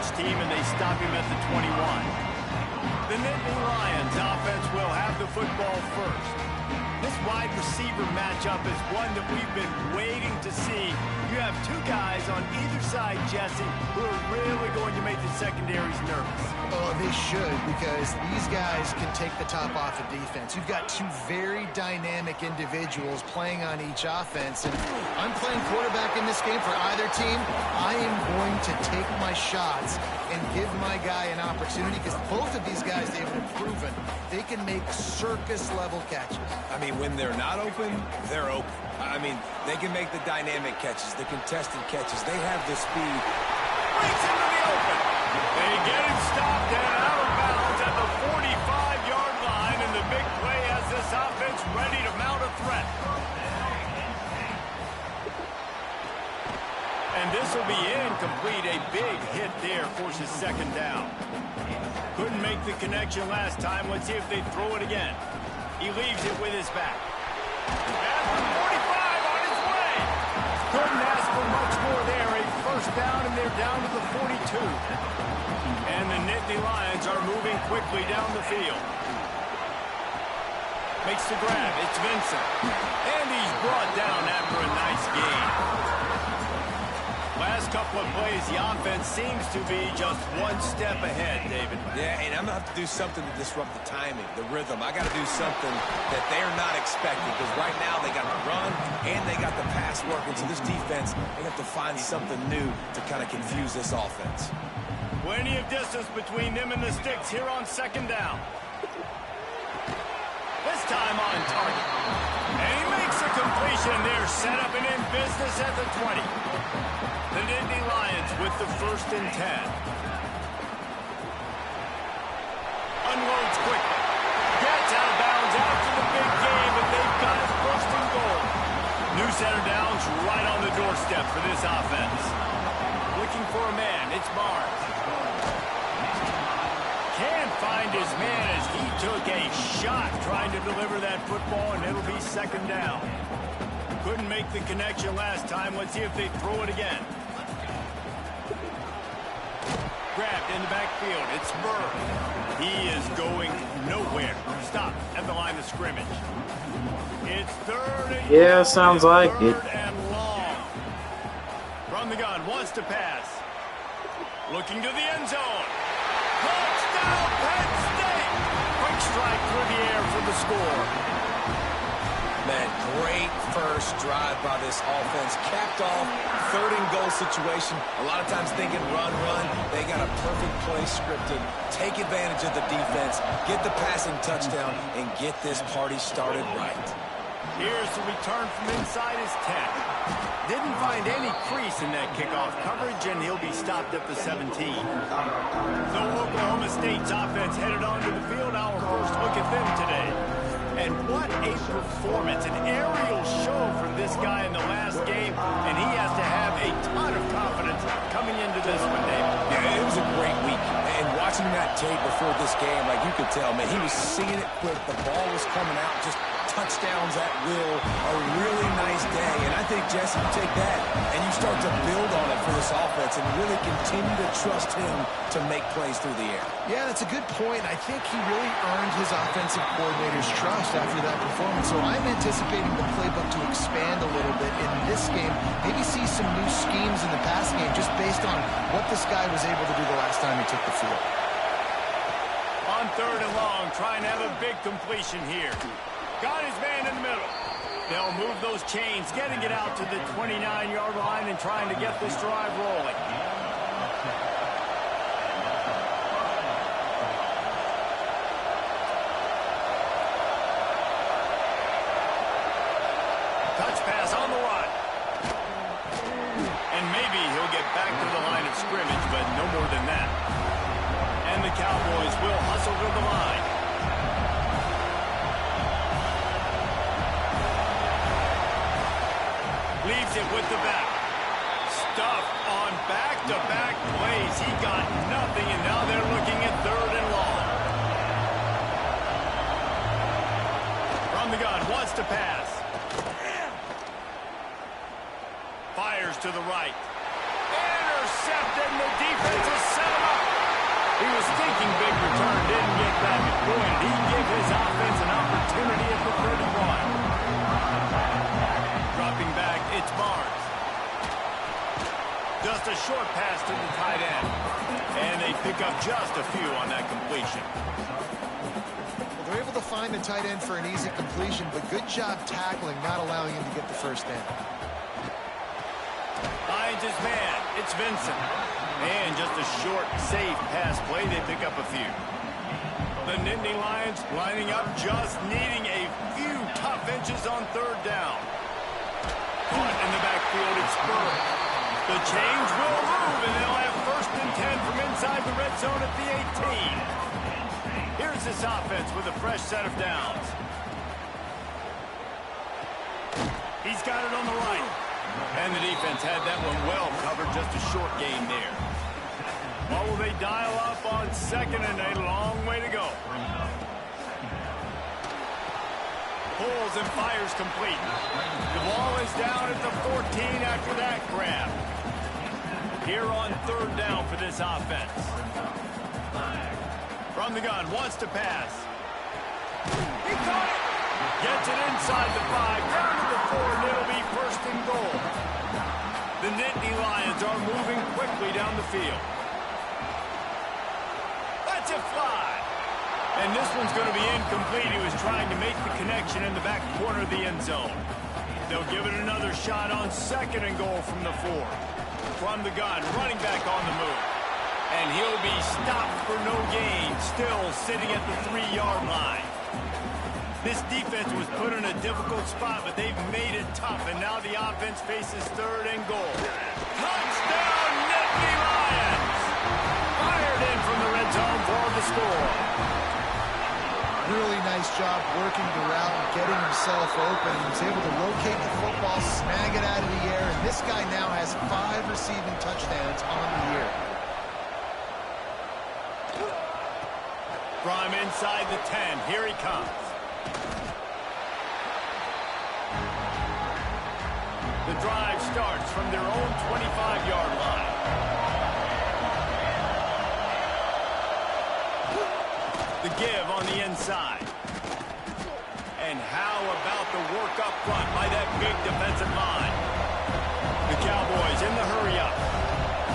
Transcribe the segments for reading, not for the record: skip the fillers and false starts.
first team, and they stop him at the 21. The Nittany Lions offense will have the football first. This wide receiver matchup is one that we've been waiting to see. You have two guys on either side, Jesse, who are really going to make the secondaries nervous. Oh, they should, because these guys can take the top off of defense. You've got two very dynamic individuals playing on each offense, and I'm playing quarterback in this game for either team. I am going to take my shots and give my guy an opportunity, because both of these guys, they've been proven they can make circus-level catches. I mean, when they're not open, they're open. I mean, they can make the dynamic catches, the contested catches. They have the speed. Breaks into the open. They get it stopped and out of bounds at the 45-yard line, and the big play has this offense ready to mount a threat. And this will be incomplete. A big hit there forces second down. Couldn't make the connection last time. Let's see if they throw it again. He leaves it with his back. At the 45 on his way. Couldn't ask for much more there. A first down, and they're down to the 42. And the Nittany Lions are moving quickly down the field. Makes the grab. It's Vincent. And he's brought down after a nice gain. Last couple of plays, the offense seems to be just one step ahead, David. Yeah, and I'm going to have to do something to disrupt the timing, the rhythm. I got to do something that they're not expecting, because right now they got the run and they got the pass working. So this defense, they have to find something new to kind of confuse this offense. Plenty of distance between them and the sticks here on second down. This time on target. And he makes a completion. They're set up and in business at the 20. The Nittany Lions with the 1st and 10. Unloads quickly. Gets out of bounds after the big game, but they've got it 1st and goal. New center downs right on the doorstep for this offense. Looking for a man. It's Barnes. Can't find his man as he took a shot trying to deliver that football, and it'll be second down. Couldn't make the connection last time. Let's see if they throw it again. Grabbed in the backfield. It's Burr. He is going nowhere. Stop at the line of scrimmage. It's 3rd and yeah, sounds like it. 3rd and long. From the gun, wants to pass. Looking to the end zone. Touchdown, Penn State! Quick strike through the air for the score. Man, great first drive by this offense. Capped off, 3rd and goal situation. A lot of times thinking run. They got a perfect play scripted. Take advantage of the defense, get the passing touchdown, and get this party started right. Here's the return from inside his 10. Didn't find any crease in that kickoff coverage, and he'll be stopped at the 17. So Oklahoma State's offense headed onto the field. Our first look at them today. And what a performance, an aerial show from this guy in the last game, and he has to have a ton of confidence coming into this one, David. Yeah, it was a great week. And watching that tape before this game, like you could tell, man, he was seeing it quick. The ball was coming out, just touchdowns at will. A really nice day. And I think, Jesse, you take that and you start to build on it for this offense and really continue to trust him to make plays through the air. Yeah, that's a good point. I think he really earned his offensive coordinator's trust after that performance. So I'm anticipating the playbook to expand a little bit in this game. Maybe see some new schemes in the pass game just based on what this guy was able to do the last time he took the field. On 3rd and long, trying to have a big completion here. Got his man in the middle. They'll move those chains, getting it out to the 29-yard line and trying to get this drive rolling. Touch pass on the run. And maybe he'll get back to the line of scrimmage, but no more than that. And the Cowboys will hustle to the line. Leaves it with the back. Stuffed on back-to-back plays. He got nothing, and now they're looking at 3rd and long. From the gun, wants to pass. Fires to the right. intercepted, and the defense has set him up. He was thinking big return, didn't get that. Boy, did he give his offense an opportunity at the 31. Dropping back, it's Barnes. Just a short pass to the tight end. And they pick up just a few on that completion. Well, they're able to find the tight end for an easy completion, but good job tackling, not allowing him to get the first down. Finds his man. It's Vincent. And just a short, safe pass play. They pick up a few. The Nittany Lions lining up, just needing a few tough inches on third down. Caught in the backfield, it's Spurrier. The change will move, and they'll have 1st and 10 from inside the red zone at the 18. Here's this offense with a fresh set of downs. He's got it on the right. And the defense had that one well covered, just a short gain there. What will they dial up on 2nd and a long way to go? Pulls and fires complete. The ball is down at the 14 after that grab. Here on 3rd down for this offense. From the gun, wants to pass. He caught it! Gets it inside the 5, down to the 4, and it'll be 1st and goal. The Nittany Lions are moving quickly down the field. That's a fly. And this one's going to be incomplete. He was trying to make the connection in the back corner of the end zone. They'll give it another shot on 2nd and goal from the 4. From the gun, running back on the move. And he'll be stopped for no gain, still sitting at the 3-yard line. This defense was put in a difficult spot, but they've made it tough, and now the offense faces 3rd and goal. Touchdown, Nittany Lions! Fired in from the red zone for the score. Really nice job working the route and getting himself open. He was able to locate the football, snag it out of the air, and this guy now has 5 receiving touchdowns on the year. From inside the 10, here he comes. The drive starts from their own 25-yard line. The give on the inside. And how about the work up front by that big defensive line? The Cowboys in the hurry-up.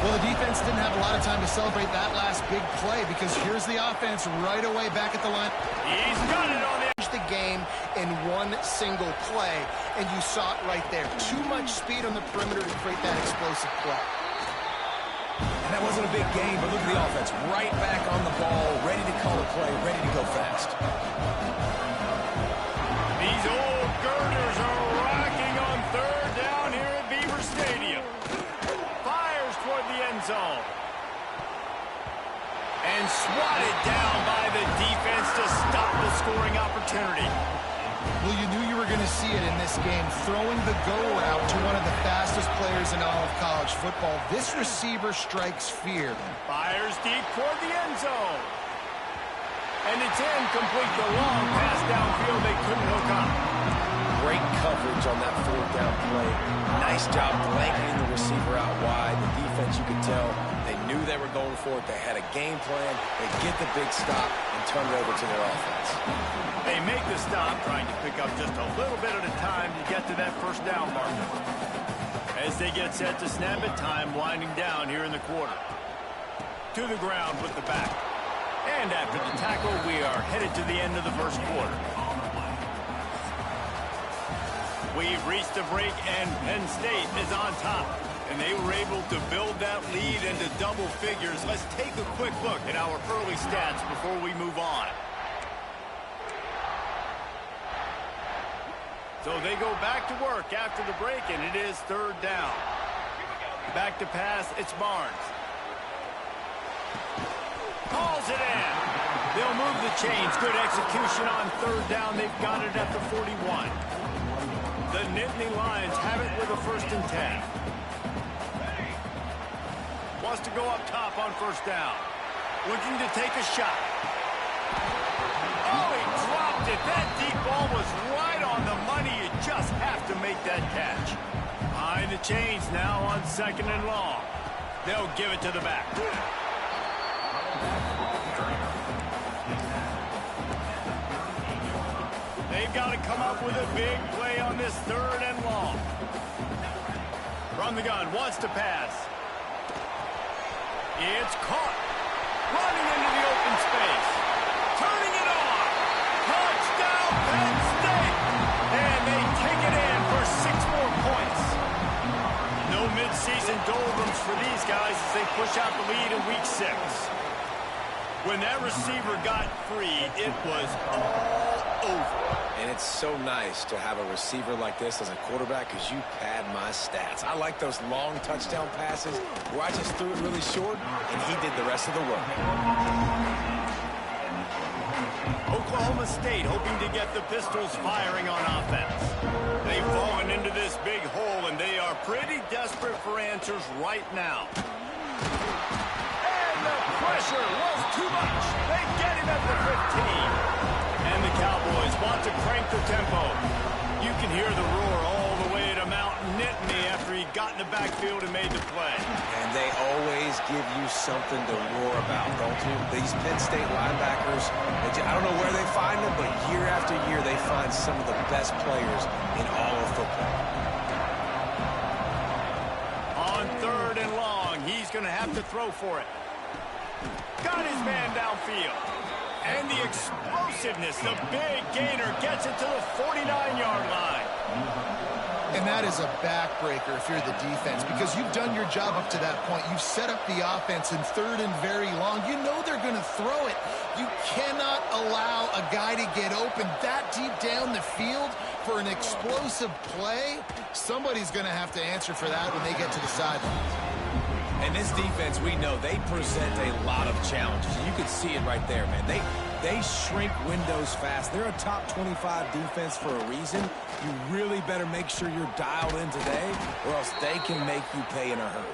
Well, the defense didn't have a lot of time to celebrate that last big play because here's the offense right away back at the line. He's got it on the game in one single play, and you saw it right there. Too much speed on the perimeter to create that explosive play. And that wasn't a big game, but look at the offense. Right back on the ball, ready to call a play, ready to go fast. These old girders are rocking on 3rd down here at Beaver Stadium. Fires toward the end zone. And swatted down by the defense to stop the scoring opportunity. Well, you knew you were going to see it in this game, throwing the go route to one of the fastest players in all of college football. This receiver strikes fear. Fires deep toward the end zone. And it's incomplete. The long pass downfield, they couldn't hook up. Great coverage on that 4th down play. Nice job blanketing the receiver out wide. The defense, you could tell, they knew they were going for it. They had a game plan. They get the big stop and turn it over to their offense. They make the stop, trying to pick up just a little bit at a time to get to that 1st down marker. As they get set to snap it, time winding down here in the quarter. To the ground with the back. And after the tackle, we are headed to the end of the 1st quarter. We've reached a break, and Penn State is on top. And they were able to build that lead into double figures. Let's take a quick look at our early stats before we move on. So they go back to work after the break, and it is 3rd down. Back to pass, it's Barnes. Calls it in. They'll move the chains. Good execution on 3rd down. They've got it at the 41. The Nittany Lions have it with a 1st and 10. Wants to go up top on 1st down. Looking to take a shot. Oh, he dropped it. That deep ball was right on the money. You just have to make that catch. Behind the chains now on 2nd and long. They'll give it to the back. They've got to come up with a big play on this 3rd and long. From the gun, wants to pass. It's caught. Running into the open space. Turning it on. Touchdown, Penn State. And they take it in for 6 more points. No midseason doldrums for these guys as they push out the lead in week 6. When that receiver got free, it was all over. And it's so nice to have a receiver like this as a quarterback because you pad my stats. I like those long touchdown passes where I just threw it really short and he did the rest of the work. Oklahoma State hoping to get the Pistols firing on offense. They've fallen into this big hole and they are pretty desperate for answers right now. And the pressure was too much. They get him at the 15. And the Cowboys want to crank the tempo. You can hear the roar all the way to Mountain Nittany after he got in the backfield and made the play. And they always give you something to roar about, don't you? These Penn State linebackers, I don't know where they find them, but year after year they find some of the best players in all of football. On 3rd and long, he's going to have to throw for it. Got his man downfield. And the explosiveness, the big gainer gets it to the 49-yard line. And that is a backbreaker if you're the defense because you've done your job up to that point. You've set up the offense in 3rd and very long. You know they're going to throw it. You cannot allow a guy to get open that deep down the field for an explosive play. Somebody's going to have to answer for that when they get to the sidelines. And this defense, we know, they present a lot of challenges. You can see it right there, man. They shrink windows fast. They're a top 25 defense for a reason. You really better make sure you're dialed in today, or else they can make you pay in a hurry.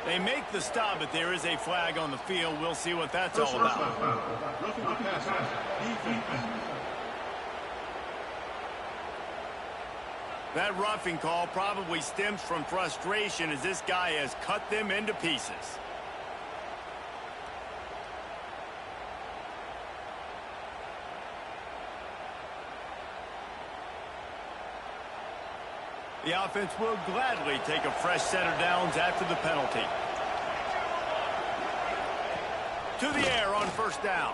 They make the stop, but there is a flag on the field. We'll see what that's all about. That roughing call probably stems from frustration as this guy has cut them into pieces. The offense will gladly take a fresh set of downs after the penalty. To the air on 1st down.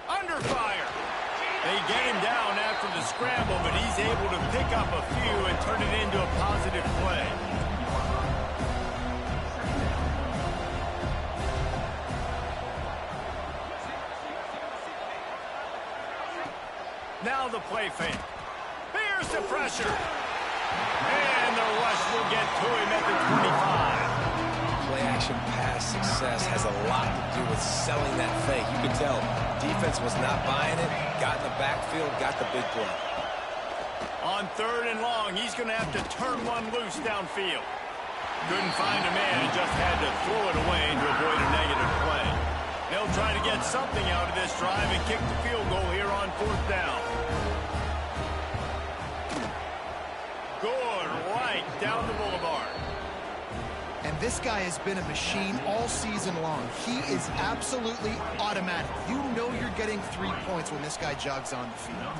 Under fire. They get him down after the scramble, but he's able to pick up a few and turn it into a positive play. Now the play fake. Here's the pressure. And the rush will get to him at the 25. Play-action pass success has a lot to do with selling that fake. You can tell defense was not buying it, got in the backfield, got the big play. On 3rd and long, he's going to have to turn one loose downfield. Couldn't find a man and just had to throw it away to avoid a negative play. They'll try to get something out of this drive and kick the field goal here on 4th down. Good right down the boulevard. And this guy has been a machine all season long. He is absolutely automatic. You know you're getting 3 points when this guy jogs on the field.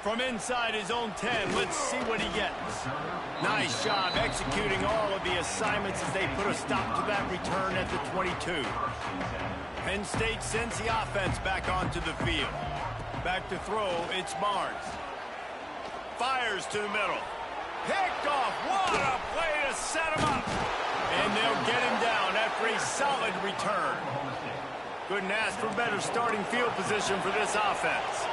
From inside his own 10, let's see what he gets. Nice job executing all of the assignments as they put a stop to that return at the 22. Penn State sends the offense back onto the field. Back to throw, it's Barnes. Fires to the middle. Picked off. What a play to set him up. And they'll get him down after a solid return. Couldn't ask for better starting field position for this offense.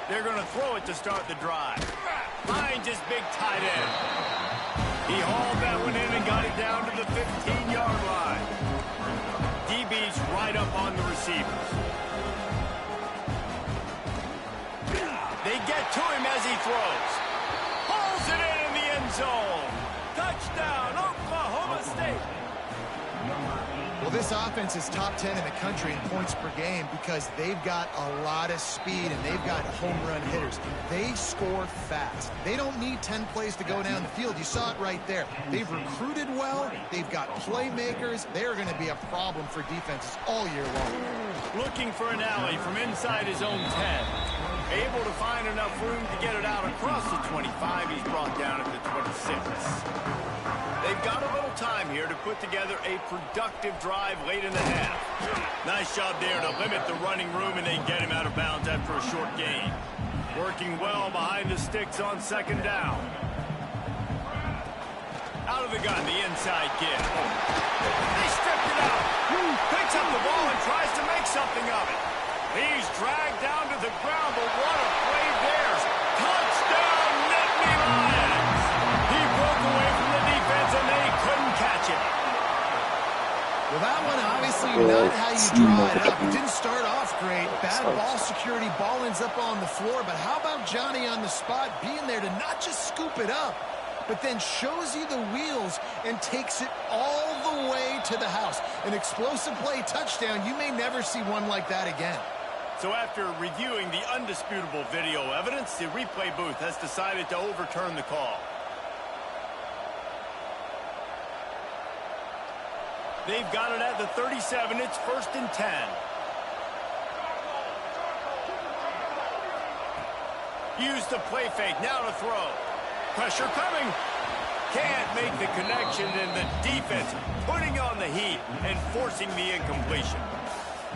They're going to throw it to start the drive. Finds his big tight end. He hauled that one in and got it down to the 15-yard line. DB's right up on the receivers. They get to him as he throws. Pulls it in the end zone. Touchdown, Oklahoma State. Well, this offense is top 10 in the country in points per game because they've got a lot of speed and they've got home run hitters. They score fast. They don't need 10 plays to go down the field. You saw it right there. They've recruited well. They've got playmakers. They're going to be a problem for defenses all year long. Looking for an alley from inside his own 10. Able to find enough room to get it out across the 25. He's brought down at the 26. They've got a little time here to put together a productive drive late in the half. Nice job there to limit the running room, and they get him out of bounds after a short gain. Working well behind the sticks on second down. Out of the gun, the inside give. They stripped it out. Picks up the ball and tries to make something of it. He's dragged down to the ground, but what a play there. Touchdown, Nittany Lions. He broke away from the defense, and they couldn't catch him. Well, that one obviously not how you draw it up. It didn't start off great. Bad ball security. Ball ends up on the floor. But how about Johnny on the spot being there to not just scoop it up, but then shows you the wheels and takes it all the way to the house. An explosive play touchdown. You may never see one like that again. So after reviewing the undisputable video evidence, the replay booth has decided to overturn the call. They've got it at the 37. It's 1st and 10. Use the play fake. Now to throw. Pressure coming. Can't make the connection, and the defense putting on the heat and forcing the incompletion.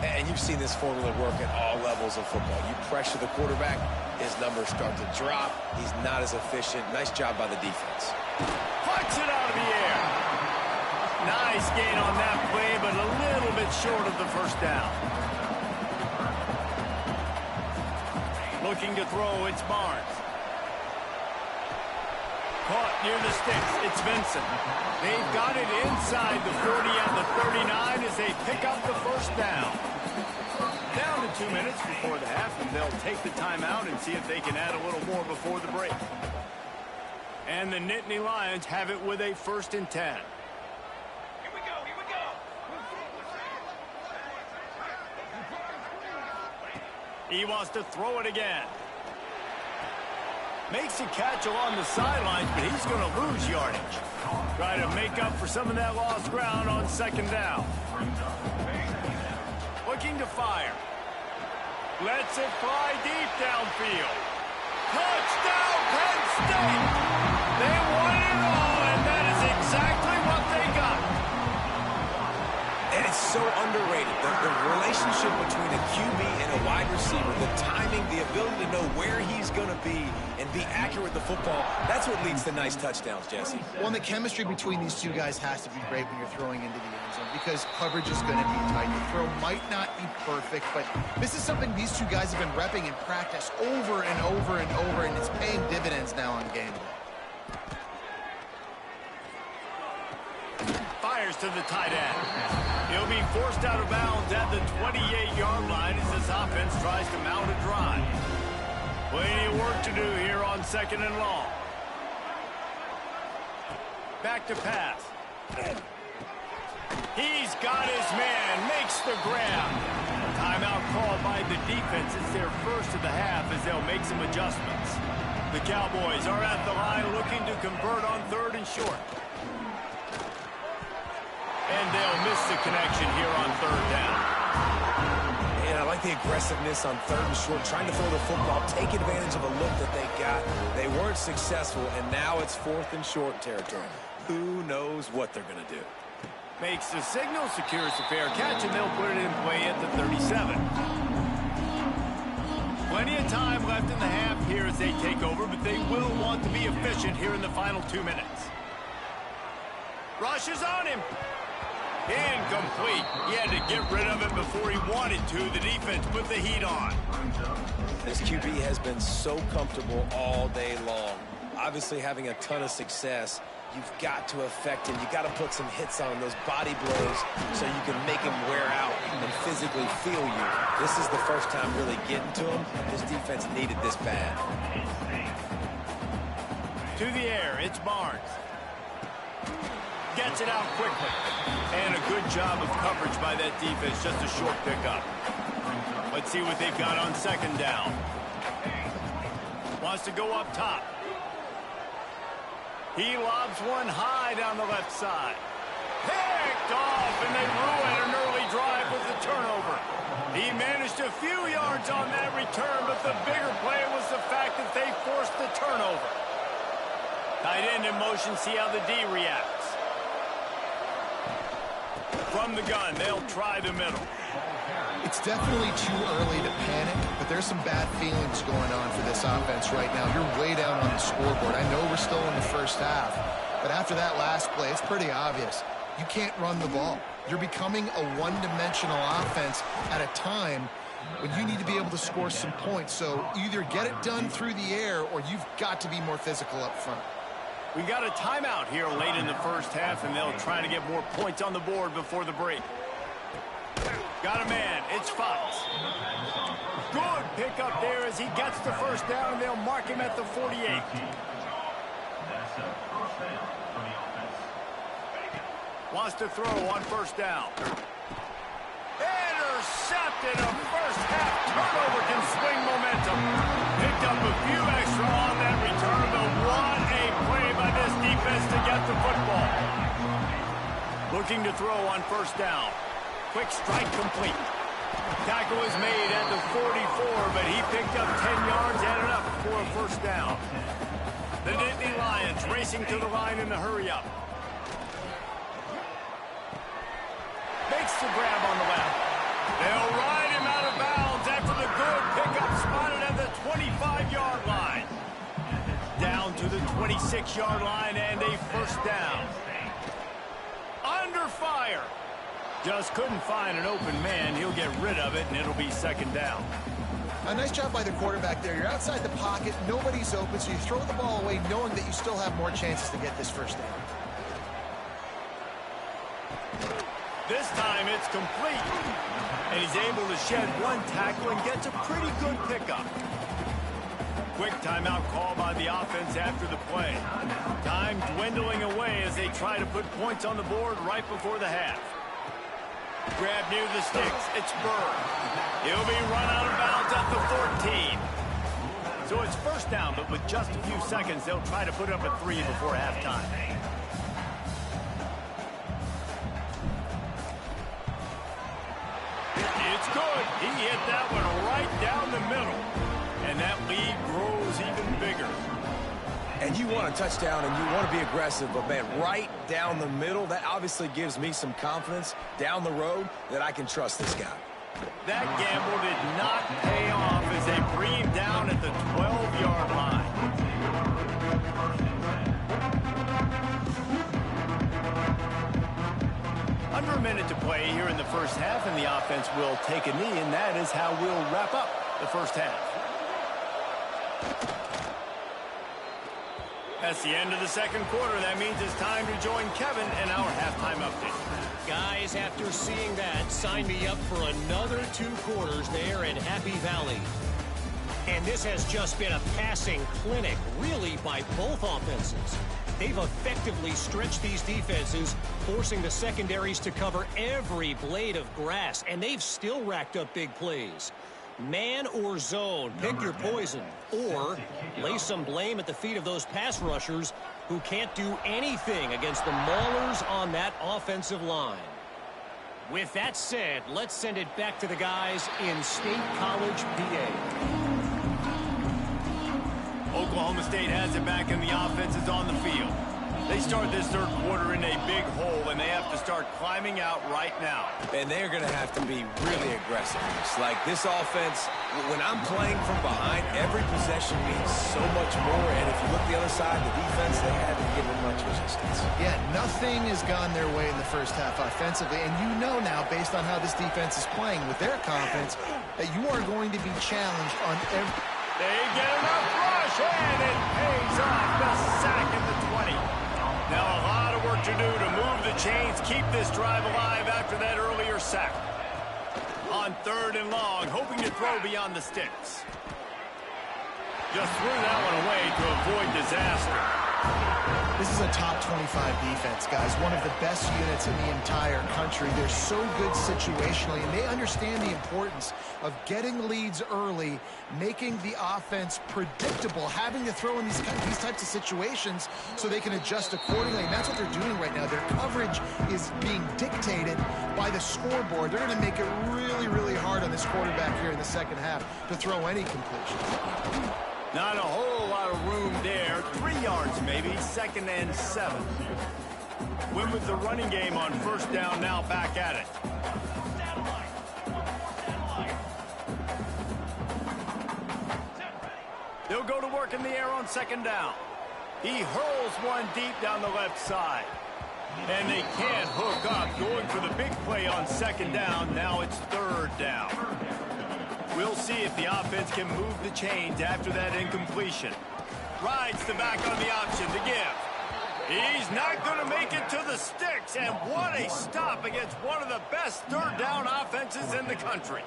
And you've seen this formula work at all levels of football. You pressure the quarterback, his numbers start to drop. He's not as efficient. Nice job by the defense. Puts it out of the air. Nice gain on that play, but a little bit short of the first down. Looking to throw, it's Barnes. Caught near the sticks, it's Vincent. They've got it inside the 40 and the 39 as they pick up the first down. Down to 2 minutes before the half, and they'll take the timeout and see if they can add a little more before the break. And the Nittany Lions have it with a 1st and 10. Here we go, here we go. He wants to throw it again. Makes a catch along the sidelines, but he's going to lose yardage. Try to make up for some of that lost ground on second down. Looking to fire. Lets it fly deep downfield. Touchdown, Penn State! They won it all, and that is exactly what they got. And it's so underrated. The relationship between a QB and a wide receiver, the timing, the ability to know where he's going to be and be accurate with the football, that's what leads to nice touchdowns, Jesse. Well, and the chemistry between these two guys has to be great when you're throwing into the end zone because coverage is going to be tight. The throw might not be perfect, but this is something these two guys have been repping in practice over and over and over, and it's paying dividends now on game day. Fires to the tight end. He'll be forced out of bounds at the 28-yard line as this offense tries to mount a drive. Plenty of work to do here on 2nd and long. Back to pass. He's got his man, makes the grab. Timeout called by the defense. It's their first of the half as they'll make some adjustments. The Cowboys are at the line looking to convert on 3rd and short. And they'll miss the connection here on 3rd down. And I like the aggressiveness on 3rd and short, trying to throw the football, take advantage of a look that they got. They weren't successful, and now it's 4th and short territory. Who knows what they're going to do? Makes the signal, secures the fair catch, and they'll put it in play at the 37. Plenty of time left in the half here as they take over, but they will want to be efficient here in the final 2 minutes. Rushes on him. Incomplete. He had to get rid of it before he wanted to. The defense put the heat on. This QB has been so comfortable all day long. Obviously having a ton of success. You've got to affect him. You've got to put some hits on him, those body blows, so you can make him wear out and physically feel you. This is the first time really getting to him. His defense needed this bad. To the air, it's Barnes. gets it out quickly. And a good job of coverage by that defense, just a short pickup. Let's see what they've got on second down. Wants to go up top. He lobs one high down the left side. Picked off, and they ruin an early drive with the turnover. He managed a few yards on that return, but the bigger play was the fact that they forced the turnover. Tight end in motion, see how the D reacts. From the gun, they'll try the middle. It's definitely too early to panic, but there's some bad feelings going on for this offense right now. You're way down on the scoreboard. I know we're still in the first half, but after that last play, it's pretty obvious. You can't run the ball. You're becoming a one-dimensional offense at a time when you need to be able to score some points. So either get it done through the air or you've got to be more physical up front. We got a timeout here late in the first half, and they'll try to get more points on the board before the break. Got a man. It's Fox. Good pickup there as he gets the first down, and they'll mark him at the 48. Wants to throw on first down. Intercepted. A first half turnover can swing momentum. Picked up a few extra on that return, but what a play by this defense to get the football. Looking to throw on first down. Quick strike complete. Tackle is made at the 44, but he picked up 10 yards, added up for a first down. The Nittany Lions racing to the line in the hurry-up. Makes the grab on the left. They'll ride him out of bounds after the good pickup spotted at the 25-yard line. Down to the 26-yard line and a first down. Under fire. Just couldn't find an open man. He'll get rid of it, and it'll be second down. A nice job by the quarterback there. You're outside the pocket. Nobody's open, so you throw the ball away knowing that you still have more chances to get this first down. This time it's complete. And he's able to shed one tackle and gets a pretty good pickup. Quick timeout call by the offense after the play. Time dwindling away as they try to put points on the board right before the half. Grab near the sticks. It's Burr. He'll be run out of bounds at the 14. So it's first down, but with just a few seconds, they'll try to put up a 3 before halftime. It's good. He hit that one right down the middle. And that lead grows even bigger. And you want a touchdown and you want to be aggressive, but, man, right down the middle, that obviously gives me some confidence down the road that I can trust this guy. That gamble did not pay off as they bring him down at the 12-yard line. Under a minute to play here in the first half, and the offense will take a knee, and that is how we'll wrap up the first half. That's the end of the second quarter. That means it's time to join Kevin in our halftime update. Guys, after seeing that, sign me up for another 2 quarters there in Happy Valley. And this has just been a passing clinic, really, by both offenses. They've effectively stretched these defenses, forcing the secondaries to cover every blade of grass, and they've still racked up big plays. Man or zone, pick your poison, or lay some blame at the feet of those pass rushers who can't do anything against the maulers on that offensive line. With that said, let's send it back to the guys in State College, PA. Oklahoma State has it back, and the offense is on the field. They start this third quarter in a big hole, and they have to start climbing out right now. And they're going to have to be really aggressive. It's like this offense, when I'm playing from behind, every possession means so much more. And if you look the other side, the defense, they haven't given much resistance. Yeah, nothing has gone their way in the first half offensively. And you know now, based on how this defense is playing with their confidence, that you are going to be challenged on every... They get enough rush, and it pays off. The sack at the 20. Now a lot of work to do to move the chains, keep this drive alive after that earlier sack. On 3rd and long, hoping to throw beyond the sticks. Just threw that one away to avoid disaster. This is a top 25 defense, guys. One of the best units in the entire country. They're so good situationally, and they understand the importance of getting leads early, making the offense predictable, having to throw in these types of situations so they can adjust accordingly. And that's what they're doing right now. Their coverage is being dictated by the scoreboard. They're going to make it really, really hard on this quarterback here in the second half to throw any completions. Not a whole lot of room there. 3 yards maybe, 2nd and 7. Win with the running game on 1st down, now back at it. They'll go to work in the air on 2nd down. He hurls one deep down the left side. And they can't hook up, going for the big play on 2nd down. Now it's 3rd down. We'll see if the offense can move the chains after that incompletion. Rides the back on the option to give. He's not going to make it to the sticks, and what a stop against one of the best 3rd down offenses in the country.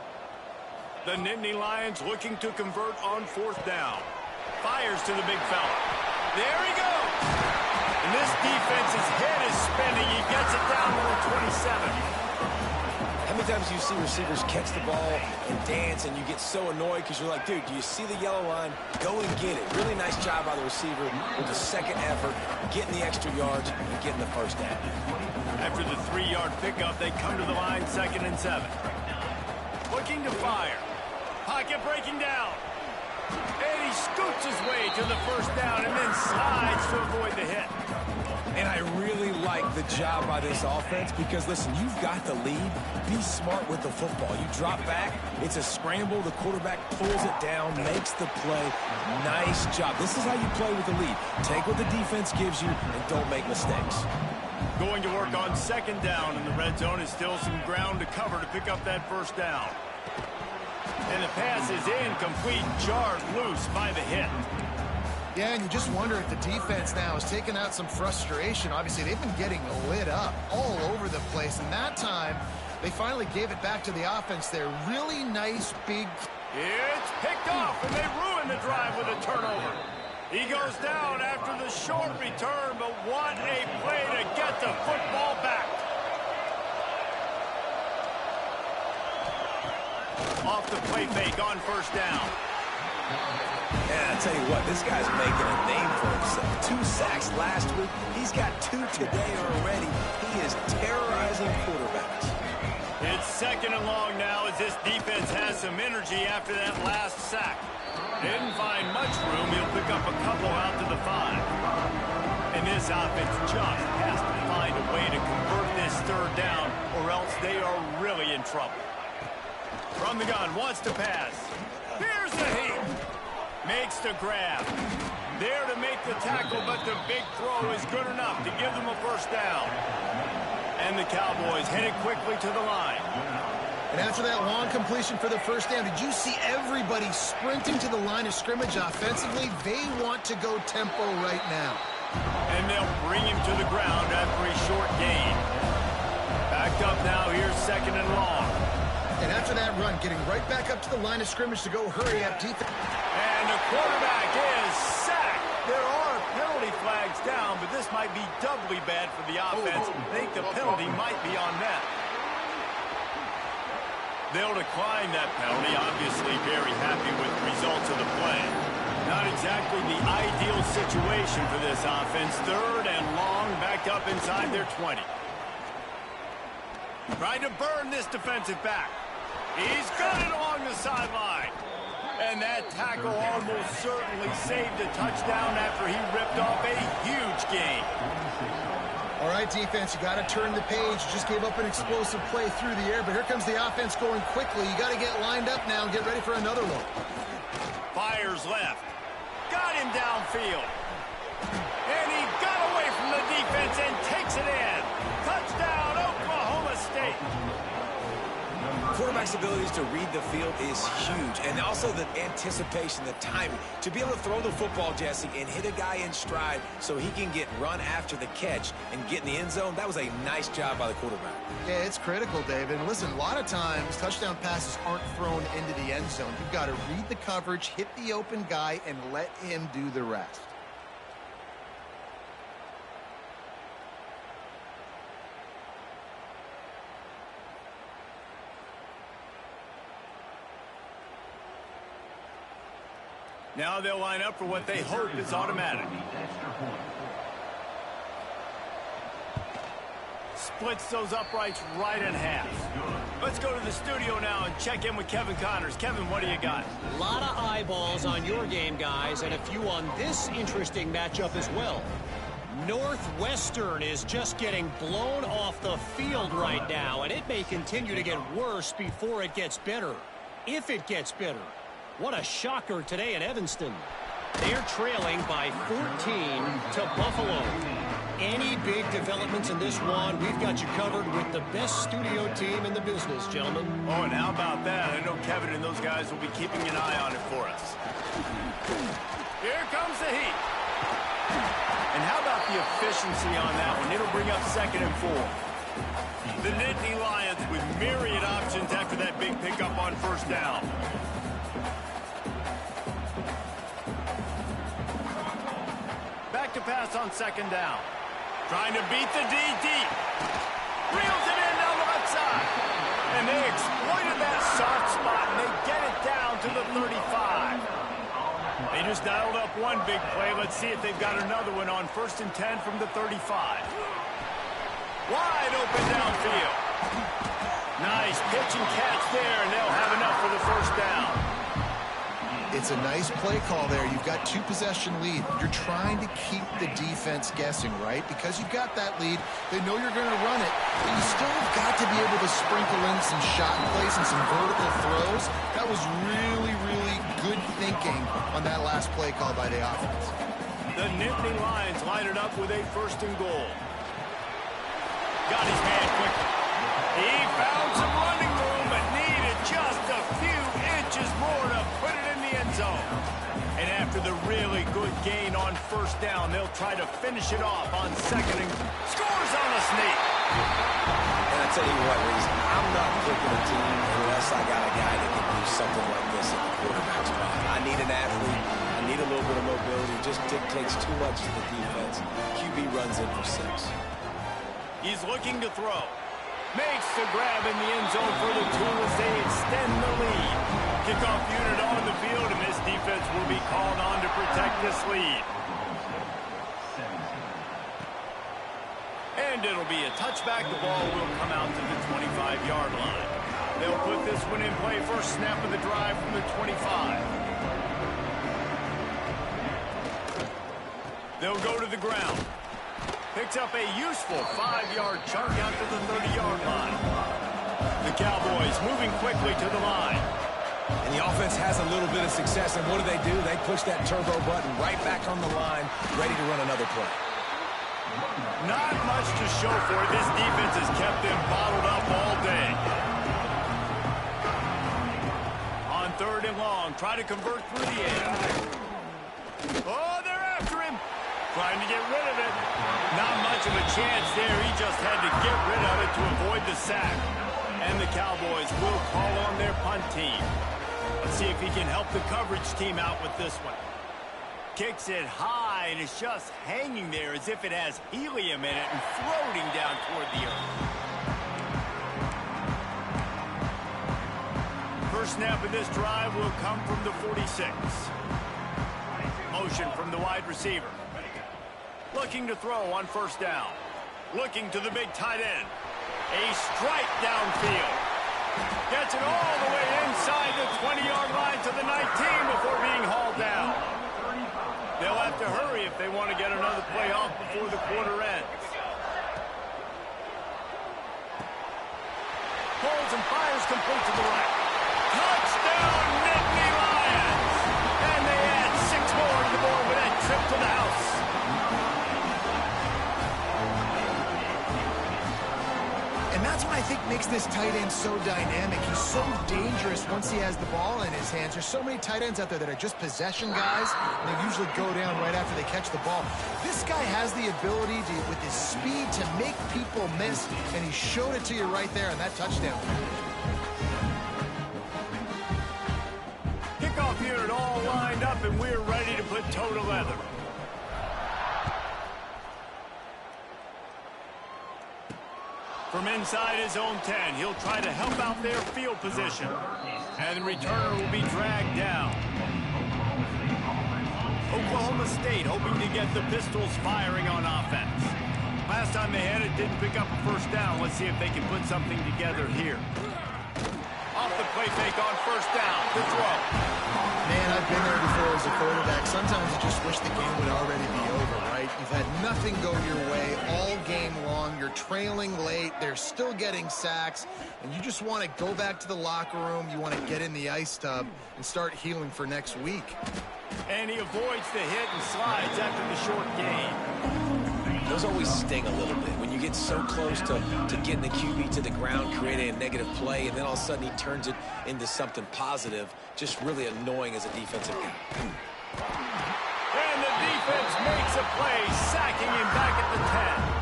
The Nittany Lions looking to convert on 4th down. Fires to the big fella. There he goes. And this defense's head is spinning. He gets it down to the 27. How many times do you see receivers catch the ball and dance and you get so annoyed because you're like, dude, do you see the yellow line? Go and get it. Really nice job by the receiver with the 2nd effort, getting the extra yards and getting the 1st down. After the 3-yard pickup, they come to the line 2nd and 7. Looking to fire. Pocket breaking down. And he scoots his way to the 1st down and then slides to avoid the hit. And I really like the job by this offense because, listen, you've got the lead. Be smart with the football. You drop back, it's a scramble. The quarterback pulls it down, makes the play. Nice job. This is how you play with the lead. Take what the defense gives you and don't make mistakes. Going to work on 2nd down in the red zone is still some ground to cover to pick up that 1st down. And the pass is incomplete, jarred loose by the hit. Yeah, and you just wonder if the defense now is taking out some frustration. Obviously, they've been getting lit up all over the place, and that time, they finally gave it back to the offense there. Really nice, big... It's picked off, and they ruin the drive with a turnover. He goes down after the short return, but what a play to get the football back. Off the play fake on 1st down. And I tell you what, this guy's making a name for himself. 2 sacks last week. He's got 2 today already. He is terrorizing quarterbacks. It's 2nd and long now as this defense has some energy after that last sack. Didn't find much room. He'll pick up a couple out to the 5. And this offense just has to find a way to convert this 3rd down, or else they are really in trouble. From the gun, wants to pass. Here's the heat. Makes the grab. There to make the tackle, but the big throw is good enough to give them a 1st down. And the Cowboys headed quickly to the line. And after that long completion for the 1st down, did you see everybody sprinting to the line of scrimmage offensively? They want to go tempo right now. And they'll bring him to the ground after a short gain. Backed up now, here's 2nd and long. And after that run, getting right back up to the line of scrimmage to go hurry up defense. And the quarterback is sacked. There are penalty flags down, but this might be doubly bad for the offense. I think the penalty might be on net. They'll decline that penalty, obviously very happy with the results of the play. Not exactly the ideal situation for this offense. 3rd and long, backed up inside their 20. Trying to burn this defensive back. He's got it along the sideline. And that tackle almost certainly saved a touchdown after he ripped off a huge gain. All right, defense, you got to turn the page. You just gave up an explosive play through the air, but here comes the offense going quickly. You got to get lined up now and get ready for another one. Fires left. Got him downfield. And he got away from the defense and takes it in. Touchdown, Oklahoma State. Quarterback's abilities to read the field is huge, and also the anticipation, the timing. To be able to throw the football, Jesse, and hit a guy in stride so he can get run after the catch and get in the end zone, that was a nice job by the quarterback. Yeah, it's critical, David. And listen, a lot of times, touchdown passes aren't thrown into the end zone. You've got to read the coverage, hit the open guy, and let him do the rest. Now they'll line up for what they hope is automatic. Splits those uprights right in half. Let's go to the studio now and check in with Kevin Connors. Kevin, what do you got? A lot of eyeballs on your game, guys, and a few on this interesting matchup as well. Northwestern is just getting blown off the field right now, and it may continue to get worse before it gets better. If it gets better. What a shocker today in Evanston. They're trailing by 14 to Buffalo. Any big developments in this one, we've got you covered with the best studio team in the business, gentlemen. Oh, and how about that? I know Kevin and those guys will be keeping an eye on it for us. Here comes the heat. And how about the efficiency on that one? It'll bring up 2nd and 4. The Nittany Lions with myriad options after that big pickup on 1st down. Back to pass on 2nd down. Trying to beat the D deep. Reels it in down the left side. And they exploited that soft spot, and they get it down to the 35. They just dialed up one big play. Let's see if they've got another one on 1st and 10 from the 35. Wide open downfield. Nice pitch and catch there, and they'll have enough for the 1st down. It's a nice play call there. You've got 2-possession lead. You're trying to keep the defense guessing, right? Because you've got that lead. They know you're going to run it, but you still have got to be able to sprinkle in some shot plays and some vertical throws. That was really, really good thinking on that last play call by the offense. The Nittany Lions line it up with a 1st and goal. Got his man quickly. He found some running room, but needed just a few inches more to put it in the end zone. And after the really good gain on 1st down, they'll try to finish it off on 2nd and scores on a sneak. And I tell you what, Reese, I'm not picking a team unless I got a guy that can do something like this at the quarterback spot. I need an athlete. I need a little bit of mobility. It just dictates too much to the defense. QB runs in for 6. He's looking to throw. Makes the grab in the end zone for the 2 as they extend the lead. Kickoff unit on the field, and this defense will be called on to protect this lead. And it'll be a touchback. The ball will come out to the 25-yard line. They'll put this one in play. First snap of the drive from the 25. They'll go to the ground. Picks up a useful 5-yard chunk out to the 30-yard line. The Cowboys moving quickly to the line. And the offense has a little bit of success, and what do? They push that turbo button right back on the line, ready to run another play. Not much to show for it. This defense has kept them bottled up all day. On 3rd and long, try to convert through the air. Oh, they're after him. Trying to get rid of it. Not much of a chance there. He just had to get rid of it to avoid the sack. And the Cowboys will call on their punt team. Let's see if he can help the coverage team out with this one. Kicks it high, and it's just hanging there as if it has helium in it and floating down toward the earth. First snap of this drive will come from the 46. Motion from the wide receiver. Looking to throw on 1st down. Looking to the big tight end. A strike downfield. Gets it all the way inside the 20-yard line to the 19 before being hauled down. They'll have to hurry if they want to get another play off before the quarter ends. Pulls and fires complete to the right. Touchdown, Nittany Lions! And they add 6 more to the board with that trip to the house. And that's what I think makes this tight end so dynamic. He's so dangerous once he has the ball in his hands. There's so many tight ends out there that are just possession guys, and they usually go down right after they catch the ball. This guy has the ability to, with his speed, to make people miss, and he showed it to you right there on that touchdown. Kickoff unit all lined up, and we're ready to put toe to leather. From inside his own 10, he'll try to help out their field position. And the returner will be dragged down. Oklahoma State hoping to get the Pistols firing on offense. Last time they had it, didn't pick up a first down. Let's see if they can put something together here. Off the play fake on first down. The throw. Man, I've been there before as a quarterback. Sometimes you just wish the game would already be over, right? You've had nothing go your way all game long. You're trailing late. They're still getting sacks. And you just want to go back to the locker room. You want to get in the ice tub and start healing for next week. And he avoids the hit and slides after the short gain. Those always sting a little bit when you get so close to getting the QB to the ground, creating a negative play, and then all of a sudden he turns it into something positive. Just really annoying as a defensive guy. And the defense makes a play, sacking him back at the 10.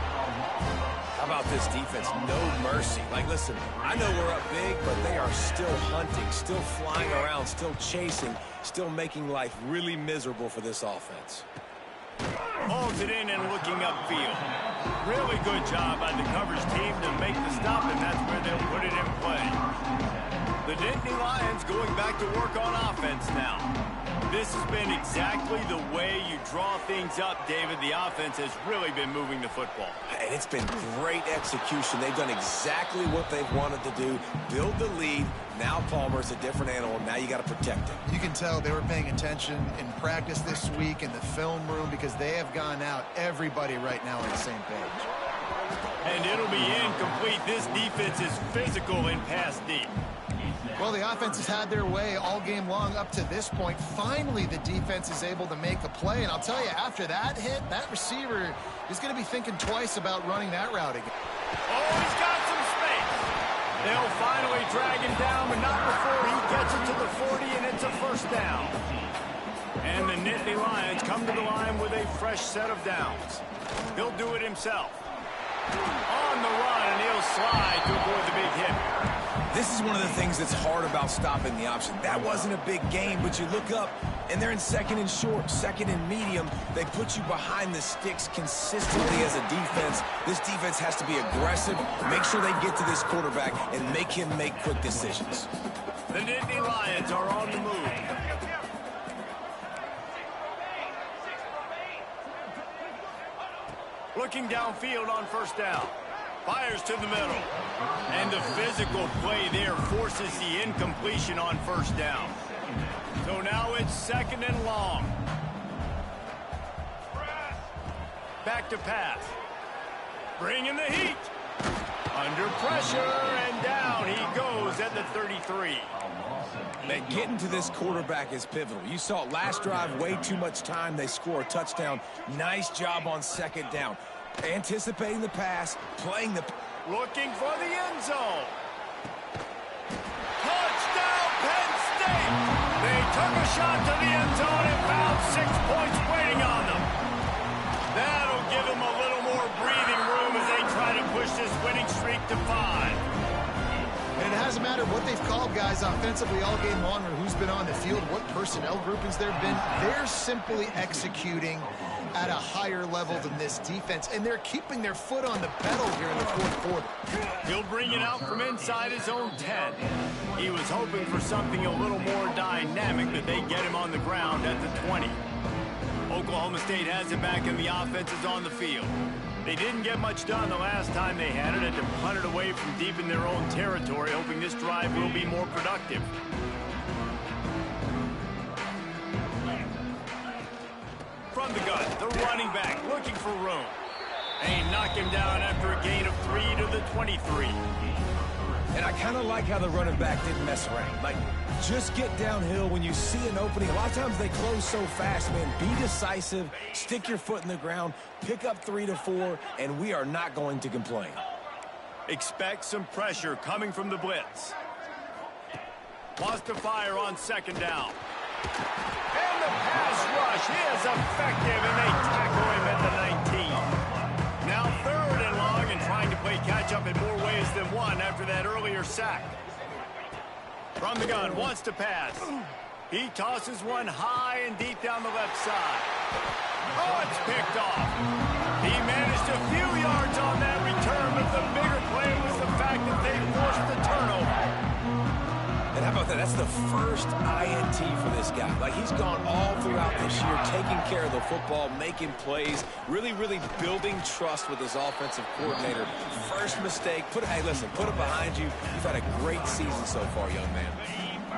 How about this defense? No mercy. Like, listen, I know we're up big, but they are still hunting, still flying around, still chasing, still making life really miserable for this offense. Holds it in and looking upfield. Really good job by the coverage team to make the stop, and that's where they'll put it in play. The Nittany Lions going back to work on offense now. This has been exactly the way you draw things up, David. The offense has really been moving the football. And it's been great execution. They've done exactly what they've wanted to do. Build the lead. Now Palmer's a different animal. Now you got to protect him. You can tell they were paying attention in practice this week in the film room because they have gone out, everybody right now on the same page. And it'll be incomplete. This defense is physical in pass deep. Well, the offense has had their way all game long up to this point. Finally, the defense is able to make a play. And I'll tell you, after that hit, that receiver is going to be thinking twice about running that route again. Oh, he's got some space. They'll finally drag him down, but not before he gets it to the 40, and it's a first down. And the Nittany Lions come to the line with a fresh set of downs. He'll do it himself. On the run, and he'll slide to avoid the big hit. This is one of the things that's hard about stopping the option. That wasn't a big gain, but you look up, and they're in second and short, second and medium. They put you behind the sticks consistently as a defense. This defense has to be aggressive, make sure they get to this quarterback, and make him make quick decisions. The Nittany Lions are on the move. Looking downfield on first down. Fires to the middle. And the physical play there forces the incompletion on first down. So now it's second and long. Back to pass. Bringing the heat. Under pressure, and down he goes at the 33. Man, getting to this quarterback is pivotal. You saw it last drive, way too much time. They score a touchdown. Nice job on second down. Anticipating the pass, playing the... Looking for the end zone. Touchdown, Penn State! They took a shot to the end zone and found 6 points waiting on them. That'll give them a little more breathing room as they try to push this winning streak to 5. And it hasn't mattered what they've called guys offensively all game long or who's been on the field, what personnel groupings there have been. They're simply executing at a higher level than this defense, and they're keeping their foot on the pedal here in the fourth quarter. He'll bring it out from inside his own 10. He was hoping for something a little more dynamic, but they get him on the ground at the 20. Oklahoma State has it back, and the offense is on the field. They didn't get much done the last time they had it, to punt it away from deep in their own territory, hoping this drive will be more productive. From the gun, the running back looking for room. They knock him down after a gain of 3 to the 23. And I kind of like how the running back didn't mess around. Like, just get downhill when you see an opening. A lot of times they close so fast, man. Be decisive, stick your foot in the ground, pick up 3 to 4, and we are not going to complain. Expect some pressure coming from the blitz. Wants to fire on second down. And the pass rush is effective, and they tackle him at the 19. Now third and long, and trying to play catch-up in more ways than one after that earlier sack. From the gun, wants to pass. He tosses one high and deep down the left side. Oh, it's picked off. He managed a few yards on that return, but the bigger play was the fact that they forced the turnover. And how about that that's the first INT for this guy. Like, he's gone all throughout this year, taking care of the football, making plays, really, really building trust with his offensive coordinator. First mistake, hey, listen, put it behind you. You've had a great season so far, young man.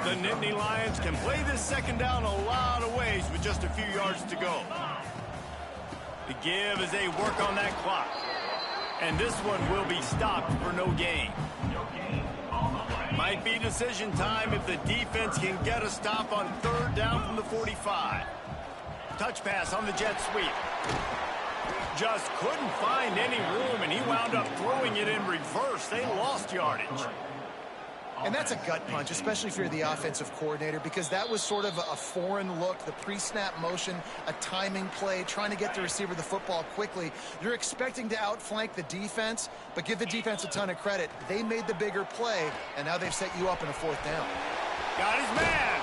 The Nittany Lions can play this second down a lot of ways with just a few yards to go. The give as they work on that clock. And this one will be stopped for no gain. Might be decision time if the defense can get a stop on third down from the 45. Touch pass on the jet sweep. Just couldn't find any room, and he wound up throwing it in reverse. They lost yardage. And that's a gut punch, especially if you're the offensive coordinator, because that was sort of a foreign look, the pre-snap motion, a timing play, trying to get the receiver the football quickly. You're expecting to outflank the defense, but give the defense a ton of credit. They made the bigger play, and now they've set you up in a fourth down. Got his man.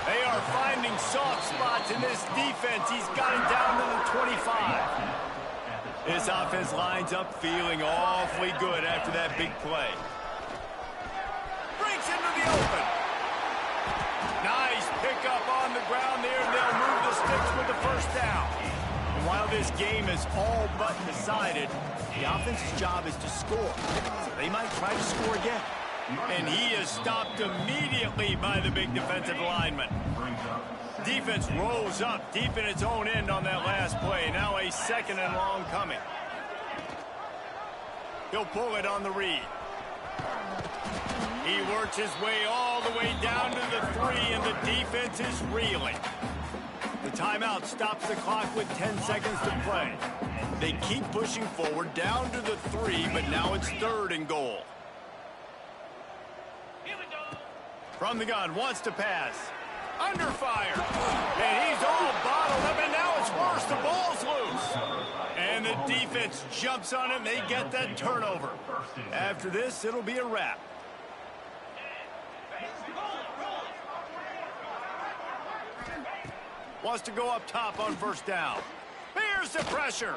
They are finding soft spots in this defense. He's got it down to the 25. This offense lines up feeling awfully good after that big play. Breaks into the open. Nice pickup on the ground there, and they'll move the sticks with the first down. And while this game is all but decided, the offense's job is to score. So they might try to score again. And he is stopped immediately by the big defensive lineman. Defense rolls up deep in its own end on that last play. Now a second and long coming. He'll pull it on the read. He works his way all the way down to the 3, and the defense is reeling. The timeout stops the clock with 10 seconds to play. They keep pushing forward down to the 3, but now it's third and goal. From the gun, wants to pass. Under fire. And he's all bottled up, and now it's worse. The ball's loose. And the defense jumps on him. They get that turnover. After this, it'll be a wrap. Wants to go up top on first down. Here's the pressure.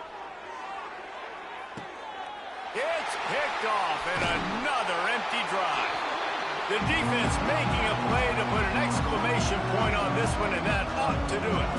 It's picked off, and another empty drive. The defense making a play to put an exclamation point on this one, and that ought to do it.